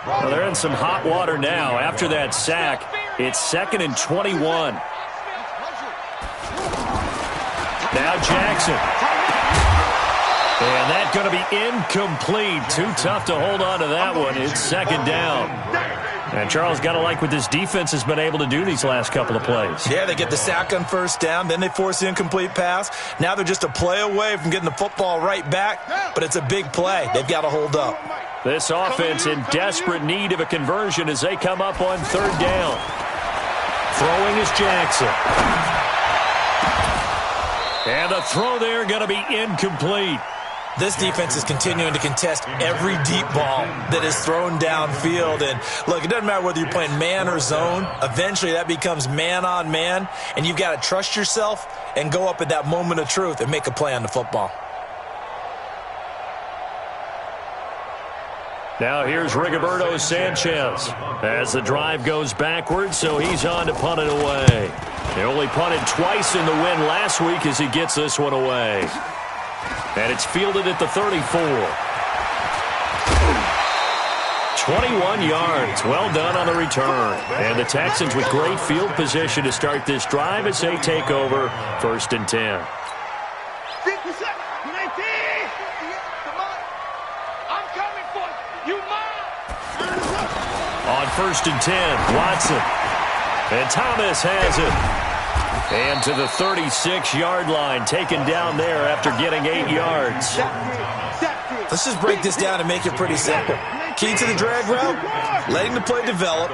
Well, they're in some hot water now. After that sack, it's 2nd and 21. Now Jackson. And that's going to be incomplete. Too tough to hold on to that one. It's 2nd down. And Charles, got to like what this defense has been able to do these last couple of plays. Yeah, they get the sack on 1st down, then they force the incomplete pass. Now they're just a play away from getting the football right back, but it's a big play. They've got to hold up. This offense in desperate need of a conversion as they come up on 3rd down. Throwing is Jackson. And the throw there going to be incomplete. This defense is continuing to contest every deep ball that is thrown downfield. And, look, it doesn't matter whether you're playing man or zone. Eventually that becomes man-on-man, and you've got to trust yourself and go up at that moment of truth and make a play on the football. Now here's Rigoberto Sanchez as the drive goes backwards, so he's on to punt it away. They only punted twice in the win last week as he gets this one away. And it's fielded at the 34. 21 yards. Well done on the return. And the Texans with great field position to start this drive as they take over 1st and 10. On 1st and 10, Watson. And Thomas has it. And to the 36-yard line, taken down there after getting 8 yards. Let's just break this down and make it pretty simple. Key to the drag route, letting the play develop,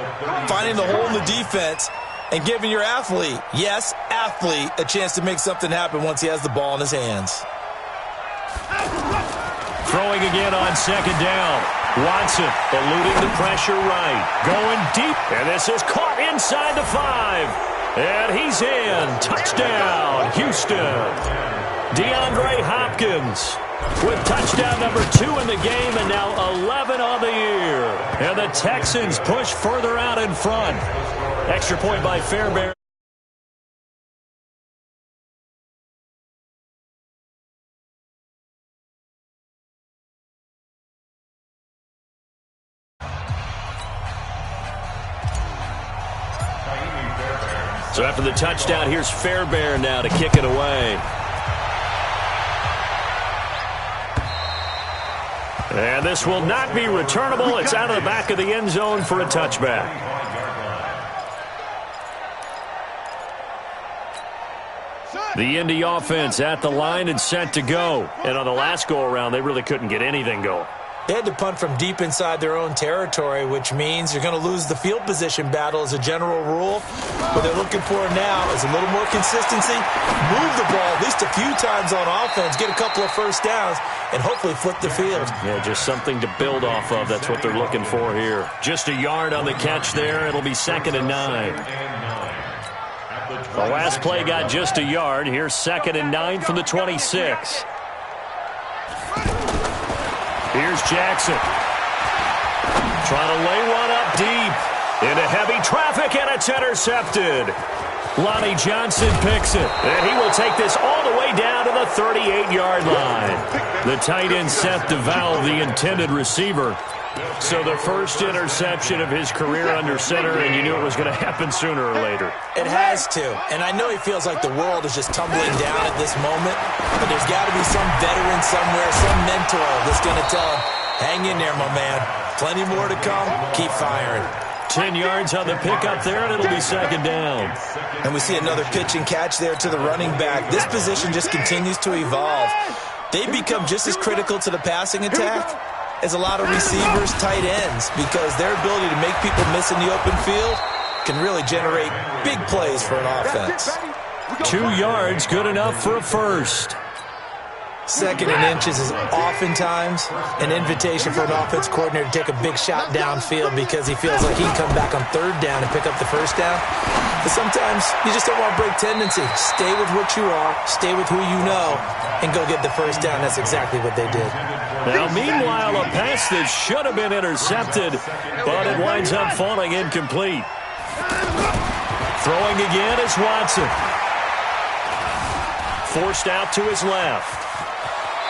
finding the hole in the defense, and giving your athlete, yes, athlete, a chance to make something happen once he has the ball in his hands. Throwing again on 2nd down. Watson eluding the pressure right. Going deep. And this is caught inside the 5. And he's in. Touchdown, Houston. DeAndre Hopkins with touchdown number 2 in the game and now 11 on the year. And the Texans push further out in front. Extra point by Fairbairn. So after the touchdown, here's Fairbairn now to kick it away. And this will not be returnable. It's out of the back of the end zone for a touchback. The Indy offense at the line and set to go. And on the last go-around, they really couldn't get anything going. They had to punt from deep inside their own territory, which means you're going to lose the field position battle as a general rule. What they're looking for now is a little more consistency, move the ball at least a few times on offense, get a couple of 1st downs, and hopefully flip the field. Yeah, just something to build off of. That's what they're looking for here. Just a yard on the catch there. It'll be 2nd and 9. The last play got just a yard. Here's 2nd and 9 from the 26. Here's Jackson. Trying to lay one up deep. Into heavy traffic, and it's intercepted. Lonnie Johnson picks it. And he will take this all the way down to the 38-yard line. The tight end Seth DeVal, the intended receiver. So the first interception of his career under center, and you knew it was going to happen sooner or later. It has to. And I know he feels like the world is just tumbling down at this moment, but there's got to be some veteran somewhere, some mentor that's going to tell him, hang in there, my man. Plenty more to come. Keep firing. 10 yards on the pickup there, and it'll be 2nd down. And we see another pitch and catch there to the running back. This position just continues to evolve. They become just as critical to the passing attack as a lot of receivers, tight ends, because their ability to make people miss in the open field can really generate big plays for an offense. 2 yards, good enough for a first. 2nd and inches is oftentimes an invitation for an offense coordinator to take a big shot downfield because he feels like he can come back on 3rd down and pick up the 1st down. But sometimes you just don't want to break tendency. Stay with what you are, stay with who you know, and go get the 1st down. That's exactly what they did. Now, meanwhile, a pass that should have been intercepted, but it winds up falling incomplete. Throwing again is Watson. Forced out to his left.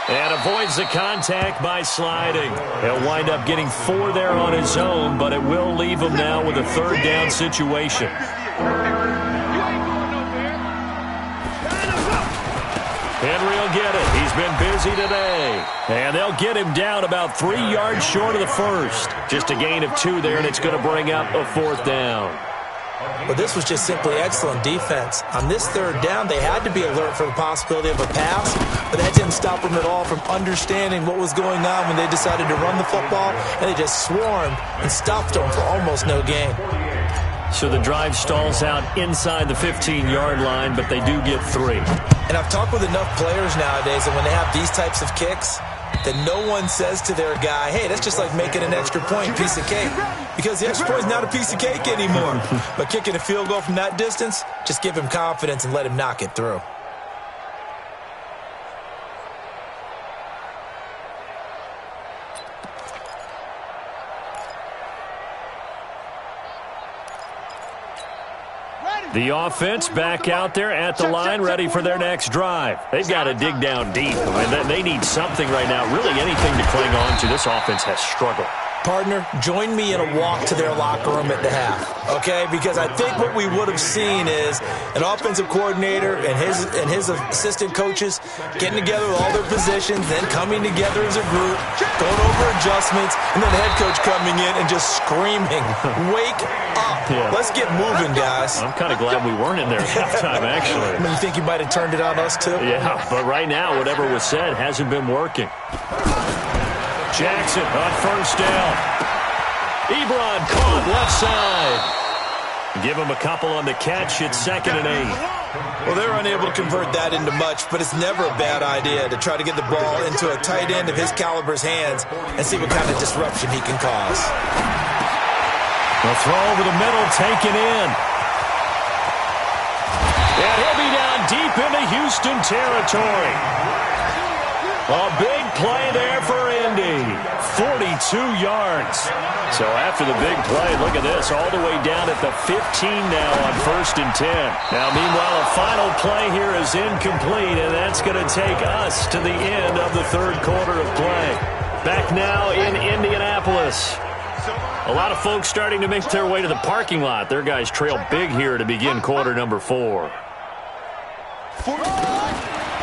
And avoids the contact by sliding. He'll wind up getting 4 there on his own, but it will leave him now with a 3rd down situation. Henry will get it. He's been busy today. And they'll get him down about 3 yards short of the first. Just a gain of 2 there, and it's going to bring up a 4th down. Well, this was just simply excellent defense. On this 3rd down, they had to be alert for the possibility of a pass, but that didn't stop them at all from understanding what was going on when they decided to run the football, and they just swarmed and stuffed them for almost no gain. So the drive stalls out inside the 15-yard line, but they do get 3. And I've talked with enough players nowadays that when they have these types of kicks, that no one says to their guy, hey, that's just like making an extra point, piece of cake. Because the extra point is not a piece of cake anymore. But kicking a field goal from that distance, just give him confidence and let him knock it through. The offense back out there at the line, ready for their next drive. They've got to dig down deep. I mean, they need something right now, really anything to cling on to. This offense has struggled. Partner, join me in a walk to their locker room at the half, okay? Because I think what we would have seen is an offensive coordinator and his assistant coaches getting together with all their positions, then coming together as a group, going over adjustments, and then the head coach coming in and just screaming, wake up. Yeah. Let's get moving, guys. I'm kind of glad we weren't in there at halftime, actually. I mean, you think you might have turned it on us, too? Yeah, but right now, whatever was said hasn't been working. Jackson on 1st down. Ebron caught left side. Give him a couple on the catch. It's 2nd and 8. Well, they're unable to convert that into much, but it's never a bad idea to try to get the ball into a tight end of his caliber's hands and see what kind of disruption he can cause. The throw over the middle, taken in. And he'll be down deep into Houston territory. A big play there for Indy. 42 yards. So after the big play, look at this, all the way down at the 15 now on 1st and 10. Now, meanwhile, a final play here is incomplete, and that's going to take us to the end of the 3rd quarter of play. Back now in Indianapolis. A lot of folks starting to make their way to the parking lot. Their guys trail big here to begin quarter number 4.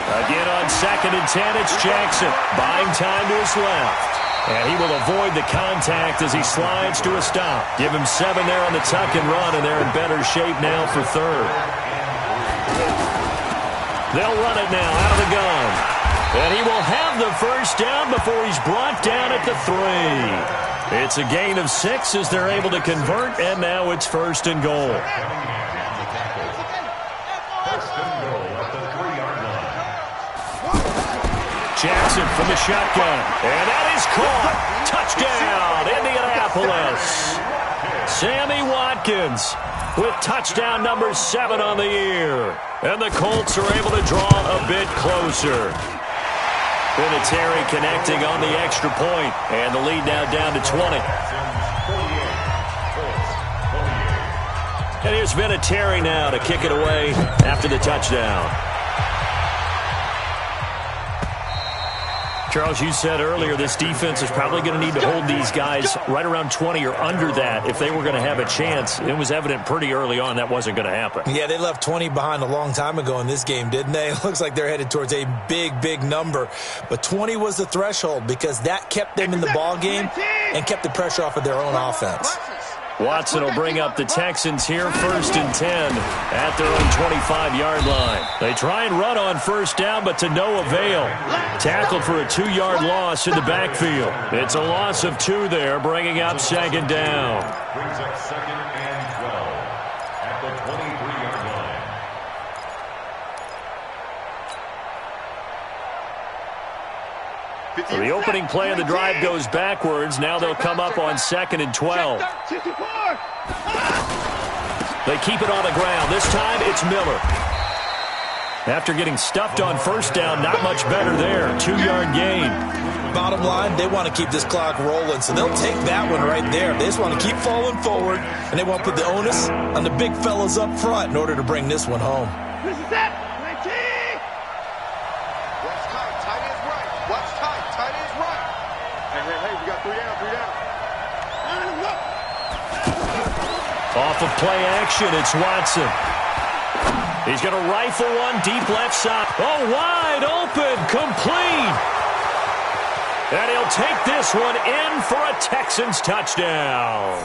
Again on 2nd and 10, it's Jackson. Buying time to his left. And he will avoid the contact as he slides to a stop. Give him 7 there on the tuck and run, and they're in better shape now for 3rd. They'll run it now out of the gun. And he will have the 1st down before he's brought down at the 3. It's a gain of 6 as they're able to convert, and now it's 1st and goal. Jackson from the shotgun. And that is caught. Touchdown, Indianapolis. Sammy Watkins with touchdown number 7 on the year. And the Colts are able to draw a bit closer. Vinatieri connecting on the extra point. And the lead now down to 20. And here's Vinatieri now to kick it away after the touchdown. Charles, you said earlier this defense is probably going to need to hold these guys right around 20 or under that if they were going to have a chance. It was evident pretty early on that wasn't going to happen. Yeah, they left 20 behind a long time ago in this game, didn't they? It looks like they're headed towards a big, big number. But 20 was the threshold because that kept them in the ball game and kept the pressure off of their own offense. Watson will bring up the Texans here, 1st and 10 at their own 25-yard line. They try and run on 1st down, but to no avail. Tackled for a 2-yard loss in the backfield. It's a loss of 2 there, bringing up 2nd down. Brings up 2nd and 12 at the 23-yard line. The opening play of the drive goes backwards. Now they'll come up on 2nd and 12. They keep it on the ground. This time it's Miller. After getting stuffed on 1st down, not much better there. 2-yard gain. Bottom line, they want to keep this clock rolling, so they'll take that one right there. They just want to keep falling forward, and they want to put the onus on the big fellas up front in order to bring this one home. This is it. 19. Off of play action, it's Watson. He's going to rifle one deep left side. Oh, wide open, complete. And he'll take this one in for a Texans touchdown.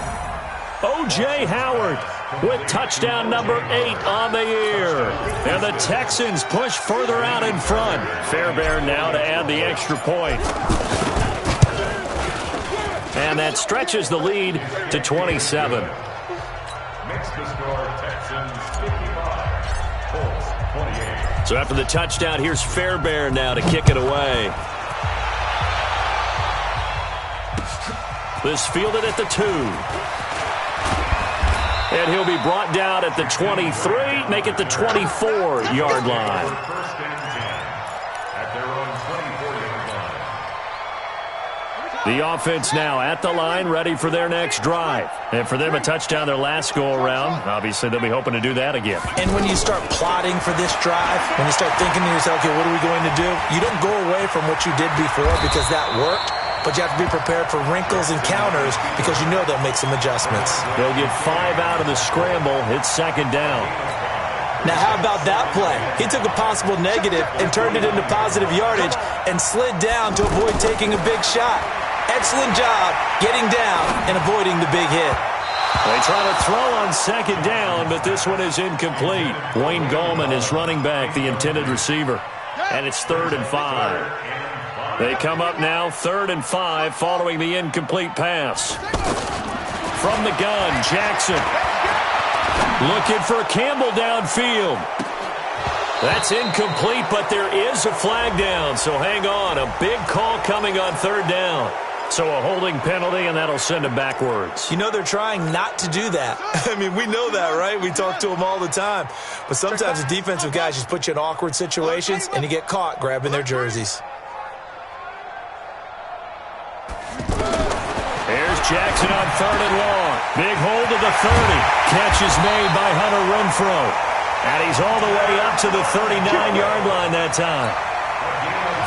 O.J. Howard with touchdown number 8 on the year. And the Texans push further out in front. Fairbairn now to add the extra point. And that stretches the lead to 27. Makes the score Texans 55, Colts 28. So after the touchdown, here's Fairbairn now to kick it away. This fielded at the 2. And he'll be brought down at the 23, make it the 24-yard line. First and 10 at their own 24-yard line. The offense now at the line, ready for their next drive. And for them, a touchdown their last go-around. Obviously, they'll be hoping to do that again. And when you start plotting for this drive, when you start thinking to yourself, okay, what are we going to do? You don't go away from what you did before because that worked. But you have to be prepared for wrinkles and counters because you know they'll make some adjustments. They'll get 5 out of the scramble. It's second down. Now, how about that play? He took a possible negative and turned it into positive yardage and slid down to avoid taking a big shot. Excellent job getting down and avoiding the big hit. They try to throw on second down, but this one is incomplete. Wayne Gallman is running back, the intended receiver. And it's 3rd and 5. They come up now, 3rd and 5, following the incomplete pass. From the gun, Jackson. Looking for Campbell downfield. That's incomplete, but there is a flag down, so hang on. A big call coming on 3rd down. So a holding penalty, and that'll send him backwards. You know they're trying not to do that. I mean, we know that, right? We talk to them all the time. But sometimes the defensive guys just put you in awkward situations, and you get caught grabbing their jerseys. Here's Jackson on 3rd and long. Big hold of the 30. Catch is made by Hunter Renfrow. And he's all the way up to the 39-yard line that time.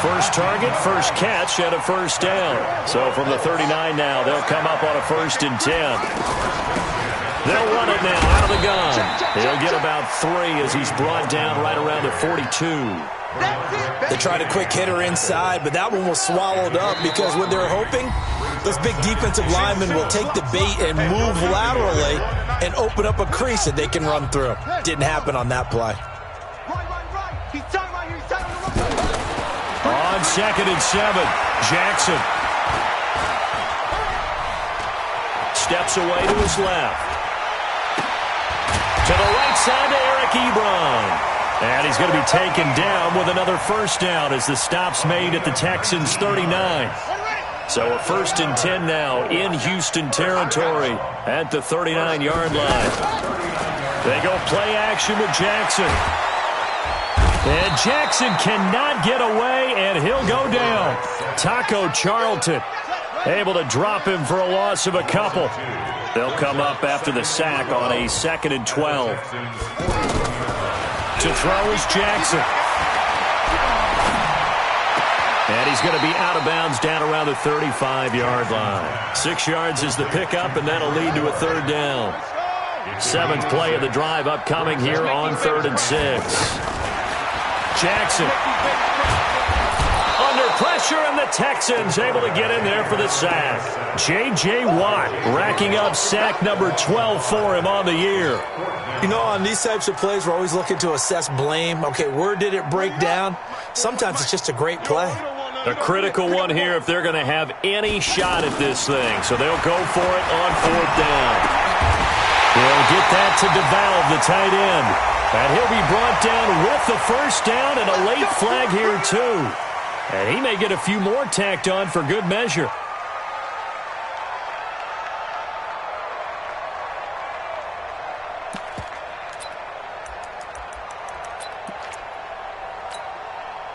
First target, first catch, and a first down. So from the 39 now, they'll come up on a 1st and 10. They'll run it now out of the gun. He'll get about 3 as he's brought down right around the 42. They tried a quick hitter inside, but that one was swallowed up because what they're hoping, those big defensive linemen will take the bait and move laterally and open up a crease that they can run through. Didn't happen on that play. On 2nd and 7, Jackson steps away to his left. To the right side to Eric Ebron. And he's going to be taken down with another first down as the stop's made at the Texans' 39. So a 1st and 10 now in Houston territory at the 39-yard line. They go play action with Jackson. And Jackson cannot get away, and he'll go down. Taco Charlton able to drop him for a loss of a couple. They'll come up after the sack on a 2nd and 12. To throw is Jackson. And he's going to be out of bounds down around the 35-yard line. 6 yards is the pickup, and that'll lead to a 3rd down. 7th play of the drive upcoming here on 3rd and 6. Jackson under pressure, and the Texans able to get in there for the sack. J.J. Watt racking up sack number 12 for him on the year. You know, on these types of plays, we're always looking to assess blame. Okay, where did it break down? Sometimes it's just a great play. A critical one here if they're going to have any shot at this thing. So they'll go for it on 4th down. They'll get that to DeValve, the tight end. And he'll be brought down with the first down and a late flag here, too. And he may get a few more tacked on for good measure.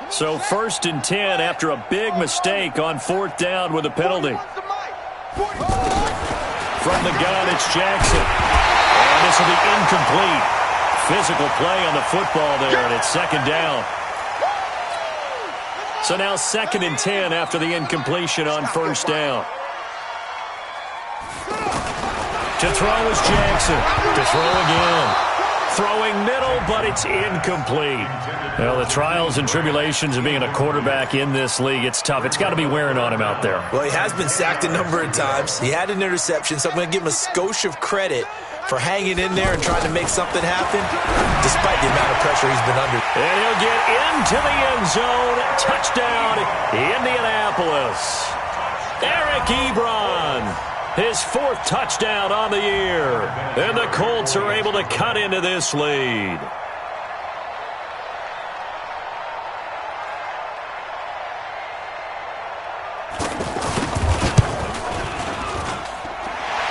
So 1st and 10 after a big mistake on 4th down with a penalty. From the gun, it's Jackson. And this will be incomplete. Physical play on the football there, and it's 2nd down. So now 2nd and 10 after the incompletion on 1st down. To throw is Jackson. To throw again. Throwing middle, but it's incomplete. Well, the trials and tribulations of being a quarterback in this league, it's tough. It's got to be wearing on him out there. Well, he has been sacked a number of times. He had an interception, so I'm going to give him a skosh of credit for hanging in there and trying to make something happen, despite the amount of pressure he's been under. And he'll get into the end zone. Touchdown, Indianapolis. Eric Ebron. His 4th touchdown on the year. And the Colts are able to cut into this lead.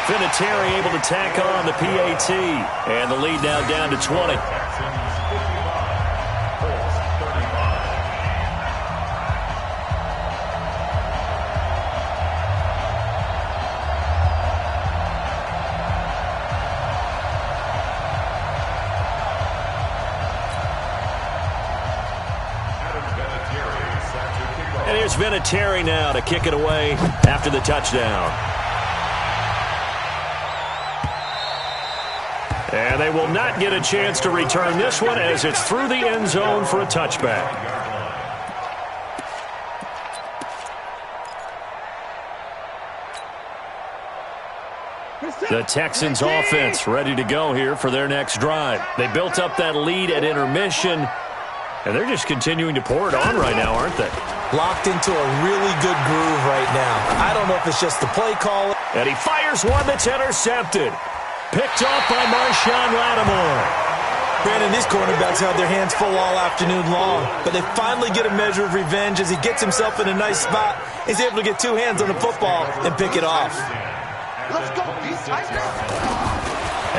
Vinatieri able to tack on the PAT. And the lead now down to 20. And here's Vinatieri now to kick it away after the touchdown. And they will not get a chance to return this one as it's through the end zone for a touchback. The Texans offense ready to go here for their next drive. They built up that lead at intermission, and they're just continuing to pour it on right now, aren't they? Locked into a really good groove right now. I don't know if it's just the play call. And he fires one that's intercepted. Picked off by Marshawn Lattimore. Brandon, these cornerbacks had their hands full all afternoon long, but they finally get a measure of revenge as he gets himself in a nice spot. He's able to get 2 hands on the football and pick it off. Let's go,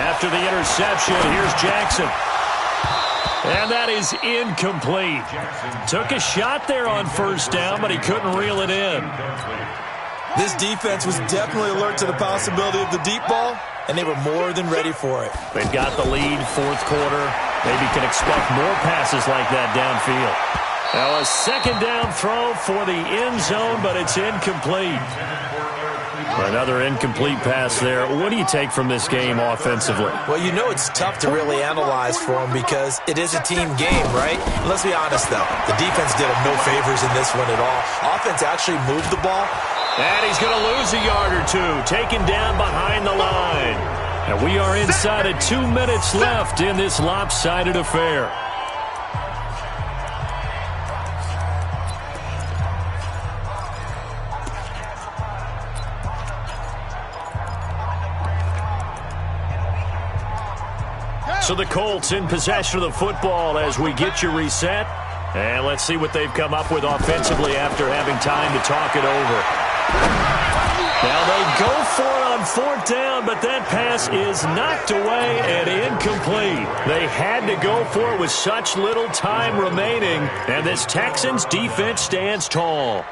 After the interception, here's Jackson. And that is incomplete. Took a shot there on first down, but he couldn't reel it in. This defense was definitely alert to the possibility of the deep ball, and they were more than ready for it. They've got the lead, 4th quarter. Maybe can expect more passes like that downfield. Now a 2nd down throw for the end zone, but it's incomplete. Another incomplete pass there. What do you take from this game offensively? Well, you know it's tough to really analyze for them because it is a team game, right? Let's be honest, though. The defense did them no favors in this one at all. Offense actually moved the ball. And he's going to lose a yard or 2, taken down behind the line. And we are inside of 2 minutes left in this lopsided affair. So the Colts in possession of the football as we get you reset. And let's see what they've come up with offensively after having time to talk it over. Now they go for it on 4th down, but that pass is knocked away and incomplete. They had to go for it with such little time remaining, and this Texans defense stands tall.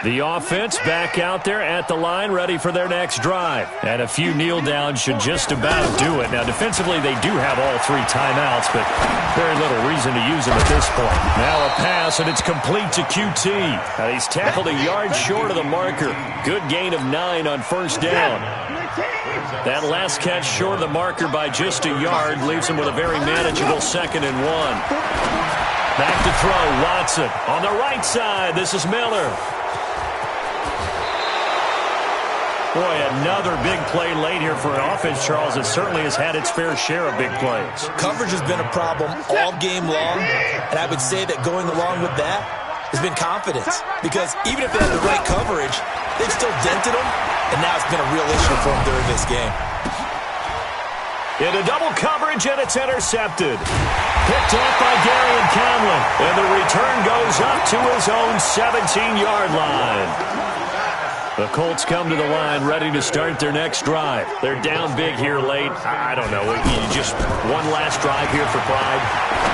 The offense back out there at the line, ready for their next drive. And a few kneel downs should just about do it. Now, defensively, they do have all 3 timeouts, but very little reason to use them at this point. Now a pass, and it's complete to QT. And he's tackled a yard short of the marker. Good gain of 9 on first down. That last catch short of the marker by just a yard leaves him with a very manageable 2nd and 1. Back to throw, Watson. On the right side, this is Miller. Boy, another big play late here for an offense, Charles. It certainly has had its fair share of big plays. Coverage has been a problem all game long, and I would say that going along with that has been confidence. Because even if they had the right coverage, they've still dented them, and now it's been a real issue for them during this game. Into double coverage, and it's intercepted. Picked off by Gary Conlon, and the return goes up to his own 17-yard line. The Colts come to the line ready to start their next drive. They're down big here late. I don't know. You just one last drive here for pride.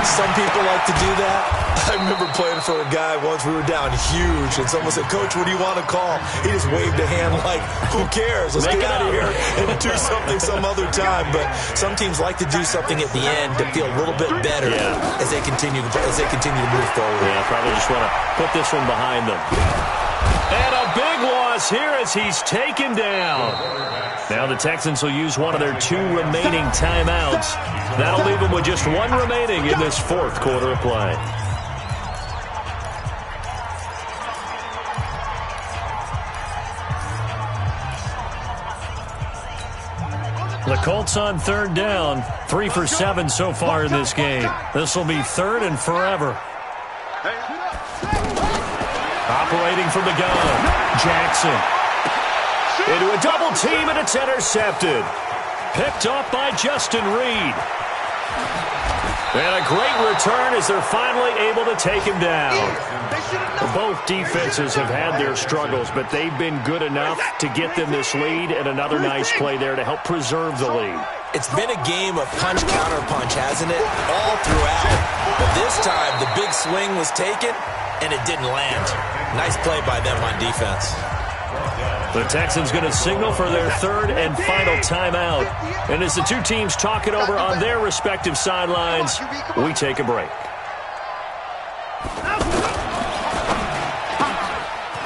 Some people like to do that. I remember playing for a guy once. We were down huge, and someone said, "Coach, what do you want to call?" He just waved a hand like, "Who cares? Let's get out of here and do something some other time." But some teams like to do something at the end to feel a little bit better as they continue to move forward. Yeah, probably just want to put this one behind them. And a big one. loss here as he's taken down. Now the Texans will use one of their 2 remaining timeouts. That'll leave them with just 1 remaining in this 4th quarter of play. The Colts on 3rd down, 3 for 7 so far in this game. This will be 3rd and forever. Operating from the gun, Jackson. Into a double team, and it's intercepted. Picked off by Justin Reed. And a great return as they're finally able to take him down. Both defenses have had their struggles, but they've been good enough to get them this lead, and another nice play there to help preserve the lead. It's been a game of punch-counter-punch, hasn't it? All throughout. But this time, the big swing was taken, and it didn't land. Nice play by them on defense. The Texans going to signal for their 3rd and final timeout. And as the 2 teams talk it over on their respective sidelines, we take a break.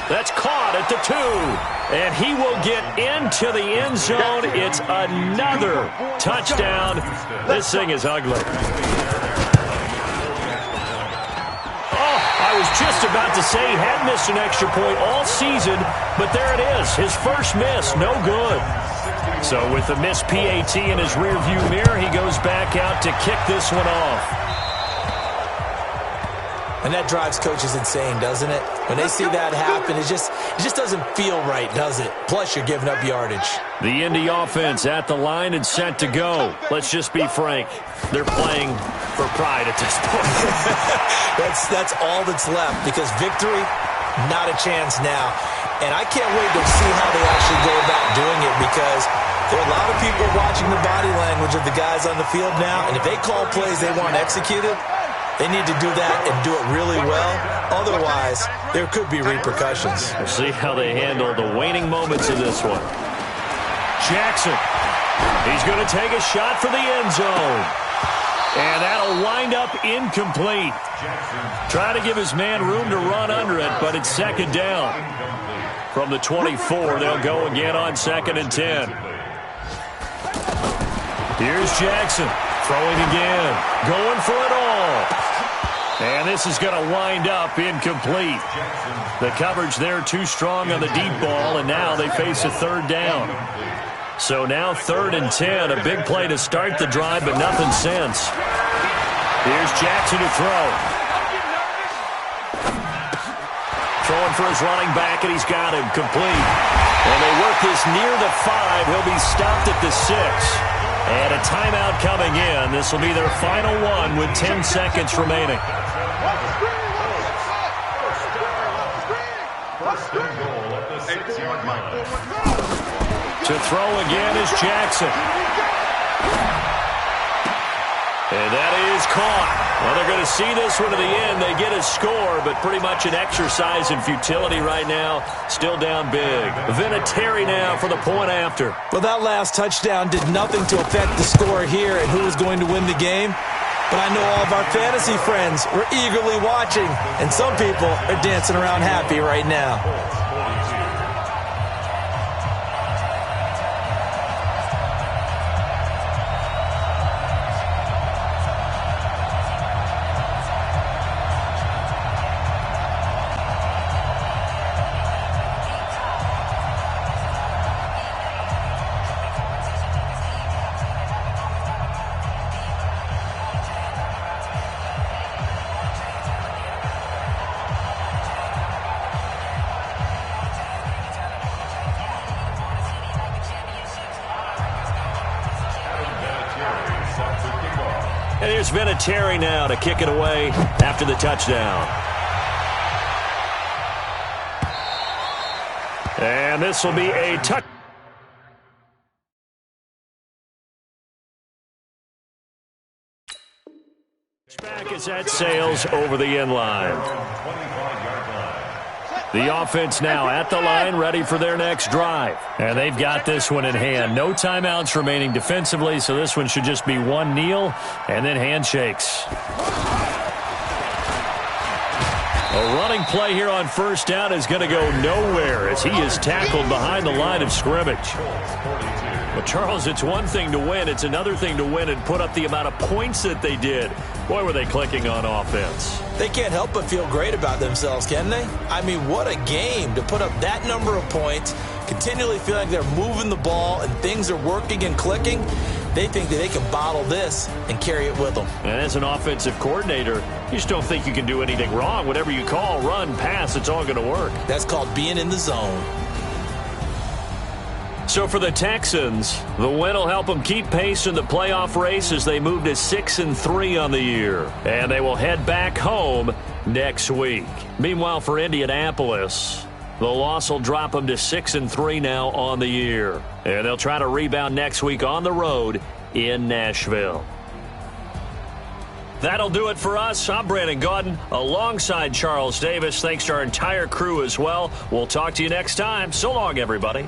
That's caught at the 2. And he will get into the end zone. It's another touchdown. This thing is ugly. I was just about to say he had missed an extra point all season, but there it is. His first miss, no good. So with the missed PAT in his rearview mirror, he goes back out to kick this one off. And that drives coaches insane, doesn't it? When they see that happen, it just doesn't feel right, does it? Plus, you're giving up yardage. The Indy offense at the line and set to go. Let's just be frank. They're playing for pride at this point. That's all that's left, because victory, not a chance now. And I can't wait to see how they actually go about doing it, because there are a lot of people watching the body language of the guys on the field now, and if they call plays they want executed, they need to do that and do it really well. Otherwise, there could be repercussions. We'll see how they handle the waning moments of this one. Jackson. He's going to take a shot for the end zone. And that'll wind up incomplete. Trying to give his man room to run under it, but it's 2nd down. From the 24, they'll go again on 2nd and 10. Here's Jackson. Throwing again. Going for it all. And this is going to wind up incomplete. The coverage there too strong on the deep ball, and now they face a 3rd down. So now 3rd and 10, a big play to start the drive, but nothing since. Here's Jackson to throw. Throwing for his running back, and he's got him complete. And they work this near the 5. He'll be stopped at the 6. And a timeout coming in. This will be their final one with 10 seconds remaining. To throw again is Jackson. And that is caught. Well, they're going to see this one to the end. They get a score, but pretty much an exercise in futility right now. Still down big. Vinatieri now for the point after. Well, that last touchdown did nothing to affect the score here and who was going to win the game. But I know all of our fantasy friends were eagerly watching, and some people are dancing around happy right now. And here's Vinatieri now to kick it away after the touchdown. And this will be a touch. Back as that sails over the end line. The offense now at the line, ready for their next drive. And they've got this one in hand. No timeouts remaining defensively, so this one should just be one kneel and then handshakes. A running play here on first down is going to go nowhere as he is tackled behind the line of scrimmage. Well, Charles, it's one thing to win. It's another thing to win and put up the amount of points that they did. Boy, were they clicking on offense. They can't help but feel great about themselves, can they? I mean, what a game to put up that number of points, continually feel like they're moving the ball and things are working and clicking. They think that they can bottle this and carry it with them. And as an offensive coordinator, you just don't think you can do anything wrong. Whatever you call, run, pass, it's all going to work. That's called being in the zone. So for the Texans, the win will help them keep pace in the playoff race as they move to 6-3 on the year. And they will head back home next week. Meanwhile, for Indianapolis, the loss will drop them to 6-3 now on the year. And they'll try to rebound next week on the road in Nashville. That'll do it for us. I'm Brandon Gaudin alongside Charles Davis. Thanks to our entire crew as well. We'll talk to you next time. So long, everybody.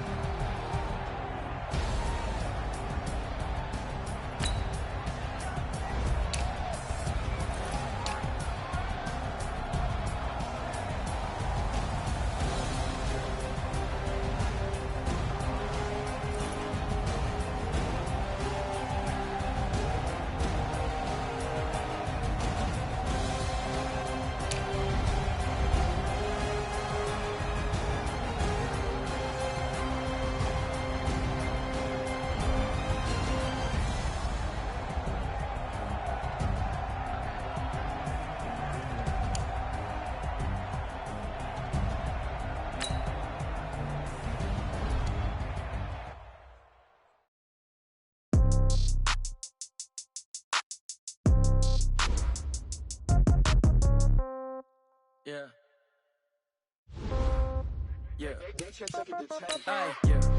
Yeah.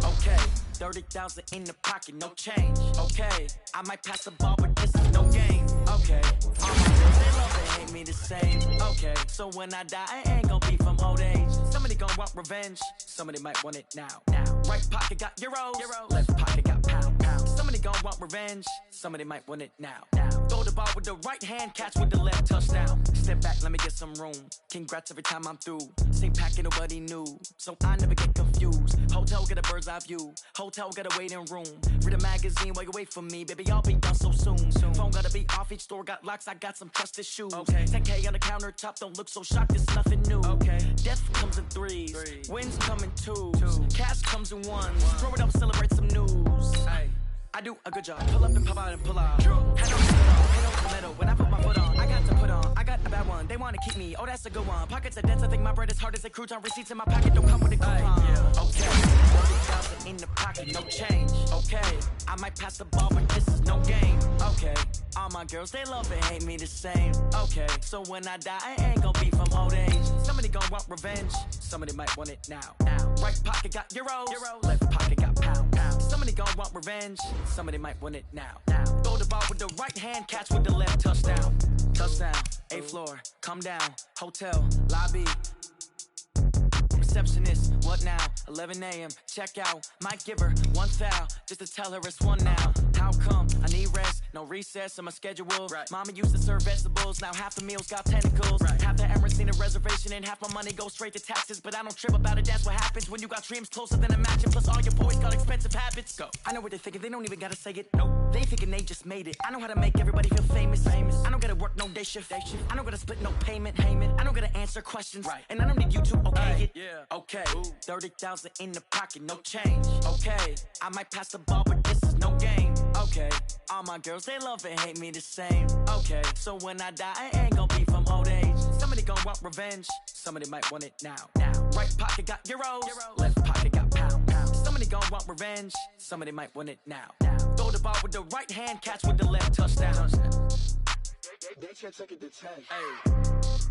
Okay. 30,000 in the pocket, no change. Okay. I might pass the ball, but this is no game. Okay. All my girls, they love and hate me the same. Okay. So when I die, I ain't gonna be from old age. Somebody gonna want revenge. Somebody might want it now. Right pocket got euros. Left pocket got pound. Somebody gonna want revenge. Somebody might want it now. Throw the ball with the right hand, catch with the left, touchdown. Step back, let me get some room. Congrats every time I'm through. Same packet, nobody knew, so I never get confused. Hotel get a bird's eye view. Hotel get a waiting room. Read a magazine while you wait for me, baby. I'll be done so soon. Phone gotta be off. Each store got locks. I got some trusted shoes. Okay. 10K on the countertop. Don't look so shocked. It's nothing new. Okay. Death comes in threes. Wins come in twos. Cash comes in ones. Throw it up, celebrate some news. Hey. I do a good job. Pull up and pop out and pull out. Head on the metal. When I put my foot on, I got to put on. I got a bad one. They want to keep me. Oh, that's a good one. Pockets are dense. I think my bread is hard as a crouton. Receipts in my pocket don't come with a coupon. Okay. 30,000 in the pocket, no change. Okay. I might pass the ball, but this is no game. Okay. All my girls, they love and hate me the same. Okay. So when I die, I ain't gonna be from old age. Somebody gonna want revenge. Somebody might want it now. Right pocket got euros. Left pocket got pound. Somebody gon' want revenge. Somebody might want it now. Throw the ball with the right hand, catch with the left, touchdown. Touchdown, 8th floor, come down. Hotel, lobby. Receptionist, what now? 11 a.m., check out. Might give her one foul, just to tell her it's one now. How come? I need rest, no recess in my schedule. Right. Mama used to serve vegetables, now half the meals got tentacles. Right. Half the Emirates need a reservation and half my money goes straight to taxes. But I don't trip about it, that's what happens when you got dreams closer than a match. And plus all your boys got expensive habits. Go. I know what they're thinking, they don't even gotta say it. Nope. They thinking they just made it. I know how to make everybody feel famous. I don't gotta work no day shift. I don't gotta split no payment. I don't gotta answer questions. Right. And I don't need you to okay it. Okay. 30,000 in the pocket, no change. Okay. I might pass the ball, but this is no game. Okay. All my girls, they love and hate me the same. Okay. So when I die, I ain't gonna be from old age. Somebody gonna want revenge. Somebody might want it now. Right pocket got euros. Left pocket got pound. Somebody gonna want revenge. Somebody might want it now. Throw the ball with the right hand, catch with the left, touchdown. They can't take it to 10. Hey.